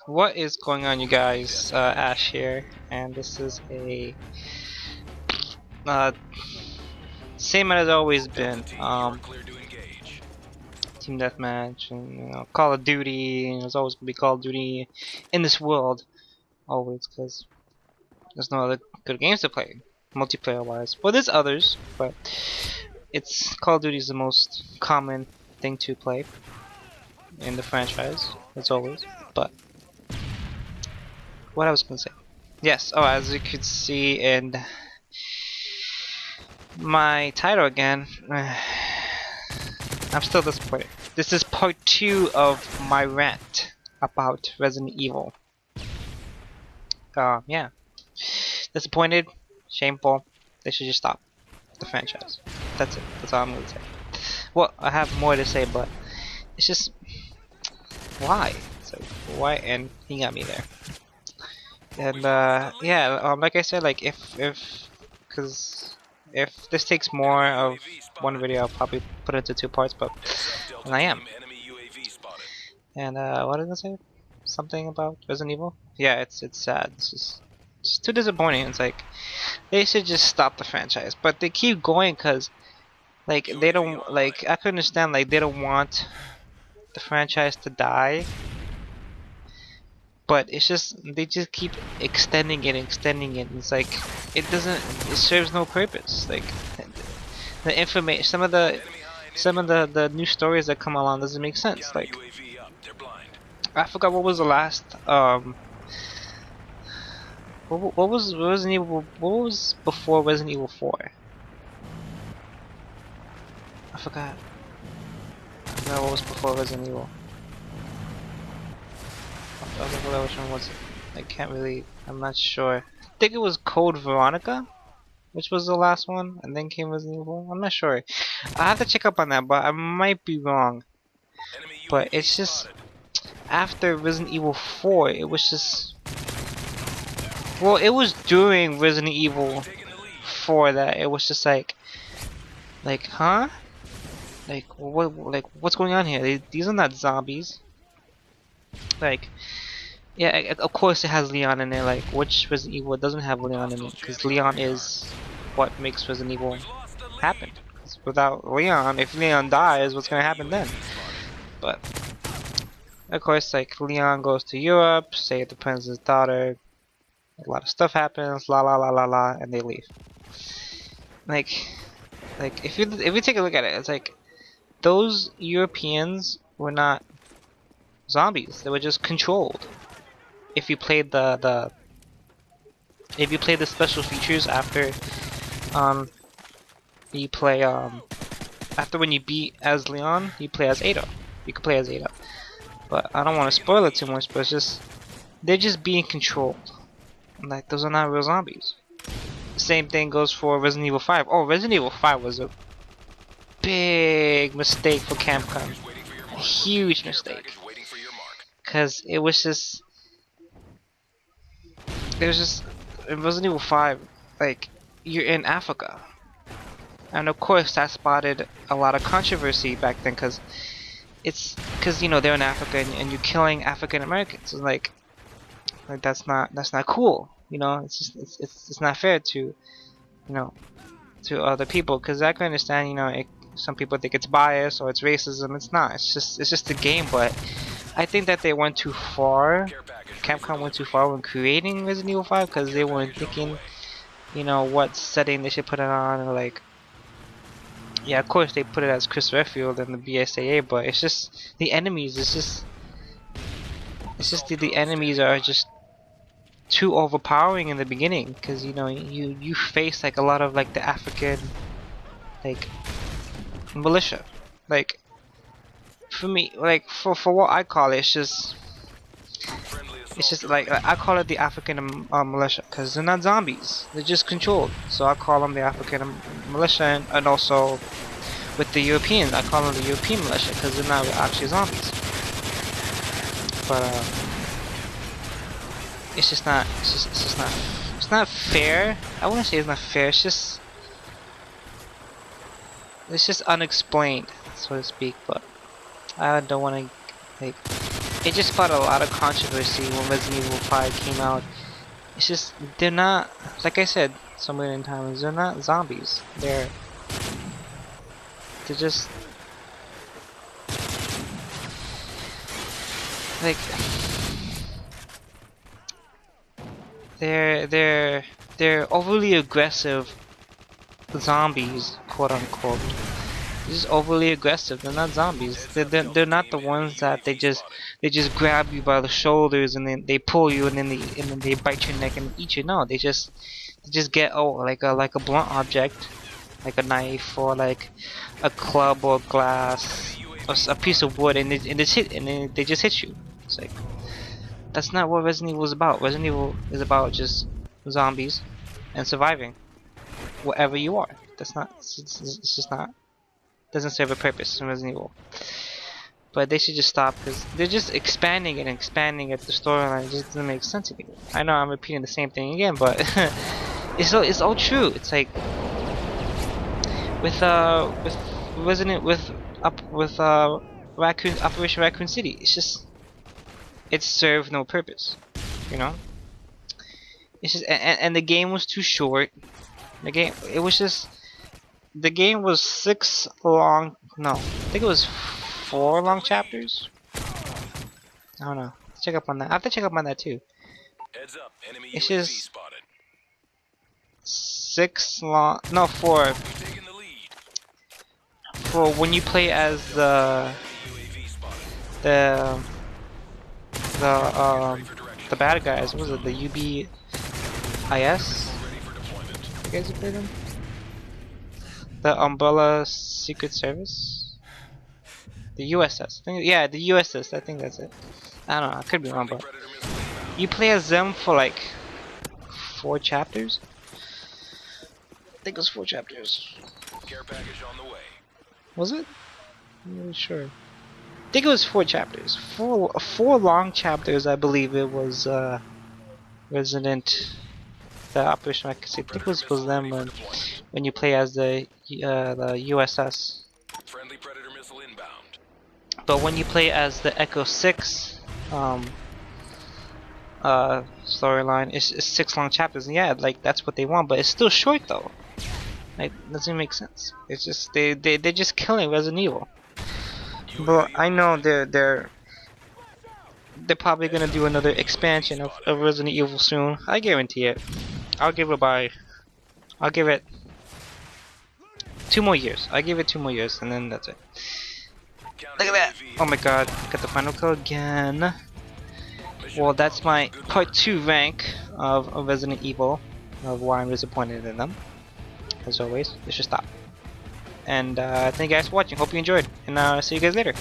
What is going on, you guys? Ash here, and this is a uh, same as it's always been. Team deathmatch, and Call of Duty. And there's always gonna be Call of Duty in this world, always, because there's no other good games to play, multiplayer-wise. Well, there's others, but it's Call of Duty is the most common thing to play in the franchise, as always. But what I was gonna say. Yes, oh, as you could see in my title again, I'm still disappointed. This is part 2 of my rant about Resident Evil. Yeah. Disappointed, shameful, they should just stop the franchise. That's it, that's all I'm gonna say. Well, I have more to say, but it's just, why? So, why? And he got me there. And yeah, like I said, like if this takes more of one video, I'll probably put it into 2 parts, but and I am. And what did I say? Something about Resident Evil? Yeah, it's sad. It's too disappointing. It's like they should just stop the franchise, but they keep going because like they don't like. I can understand like they don't want the franchise to die. But it's just they just keep extending it, It's like it serves no purpose. Like the information, some of the new stories that come along doesn't make sense. Like I forgot what was the last what was Resident Evil? What was before Resident Evil 4? I forgot. I forgot what was before Resident Evil. I don't know which one was it. I can't really. I'm not sure. I think it was Code Veronica, which was the last one, and then came Resident Evil. I'm not sure. I have to check up on that, but I might be wrong. But it's just after Resident Evil 4, it was just. Well, it was during Resident Evil 4 that it was just like, huh? Like what? Like what's going on here? These are not zombies. Like. Yeah, of course it has Leon in it. Like, which Resident Evil doesn't have Leon in it? Because Leon is what makes Resident Evil happen. Without Leon, if Leon dies, what's gonna happen then? But of course, like Leon goes to Europe, save the prince's daughter. A lot of stuff happens, la la la la la, and they leave. Like if you take a look at it, it's like those Europeans were not zombies; they were just controlled. If you played the special features after you play after when you beat as Leon, you play as Ada. You can play as Ada. But I don't want to spoil it too much, but it's just they're just being controlled. Like those are not real zombies. Same thing goes for Resident Evil 5. Oh, Resident Evil 5 was a big mistake for Capcom. A huge mistake. Cause it was just in Resident Evil 5, like you're in Africa, and of course that spotted a lot of controversy back then, cause you know they're in Africa and you're killing African Americans. It's like that's not cool. You know, it's just it's not fair to to other people, cause I can understand some people think it's bias or it's racism. It's not. It's just a game, but I think that they went too far. Capcom went too far when creating Resident Evil 5 because they weren't thinking, what setting they should put it on. Or like, yeah, of course they put it as Chris Redfield and the BSAA, but it's just the enemies. It's just the enemies are just too overpowering in the beginning because you face like a lot of like the African like militia. Like for me, like for what I call it, it's just like I call it the African militia because they're not zombies; they're just controlled. So I call them the African militia, and also with the Europeans, I call them the European militia because they're not actually zombies. But it's just not. It's not fair. I wouldn't say it's not fair. It's just unexplained, so to speak. But I don't want to like. it just sparked a lot of controversy when Resident Evil 5 came out. It's just they're not, like I said so many times, they're not zombies. They're just like they're overly aggressive zombies, quote unquote. They're just overly aggressive. They're not zombies. They're not the ones that they just grab you by the shoulders and then they pull you and then they bite your neck and eat you. No, they just get like a blunt object, like a knife or like a club or glass or a piece of wood, and they just hit you. It's like, that's not what Resident Evil is about. Resident Evil is about just zombies and surviving wherever you are. That's not. It's just not. Doesn't serve a purpose in Resident Evil. But they should just stop because they're just expanding it and expanding it. The storyline just doesn't make sense anymore. I know I'm repeating the same thing again, but it's all true. It's like with Operation Raccoon City. It's just it served no purpose, you know. It's just and the game was too short. The game was 6 long. No, I think it was 4 long chapters. I don't know. Let's check up on that. I have to check up on that too. Heads up, enemy it's UAV just spotted. 6 long. No, 4. Taking the lead. For when you play as the UAV spotted. the bad guys. What was it? The UBIS? Ready for deployment. You guys have played them? The Umbrella Secret Service? The USS. Yeah, the USS. I think that's it. I don't know. I could be wrong, but you play as them for like 4 chapters. I think it was 4 chapters. Care package on the way. Was it? I'm not really sure. I think it was 4 chapters. 4 long chapters. I believe it was Resident. The Operation Raccoon City. I think it was them when you play as the USS. Friendly Predator missile inbound. But when you play as the Echo 6 storyline, it's 6 long chapters, and yeah, like that's what they want, but it's still short though. Like, doesn't make sense. It's just they're just killing Resident Evil. But I know they're probably gonna do another expansion of Resident Evil soon. I guarantee it. I'll give it 2 more years. I give it 2 more years, and then that's it. Look at that! Oh my god, got the final kill again. Well, that's my part 2 rank of Resident Evil, of why I'm disappointed in them. As always, they should stop. And thank you guys for watching. Hope you enjoyed, and see you guys later.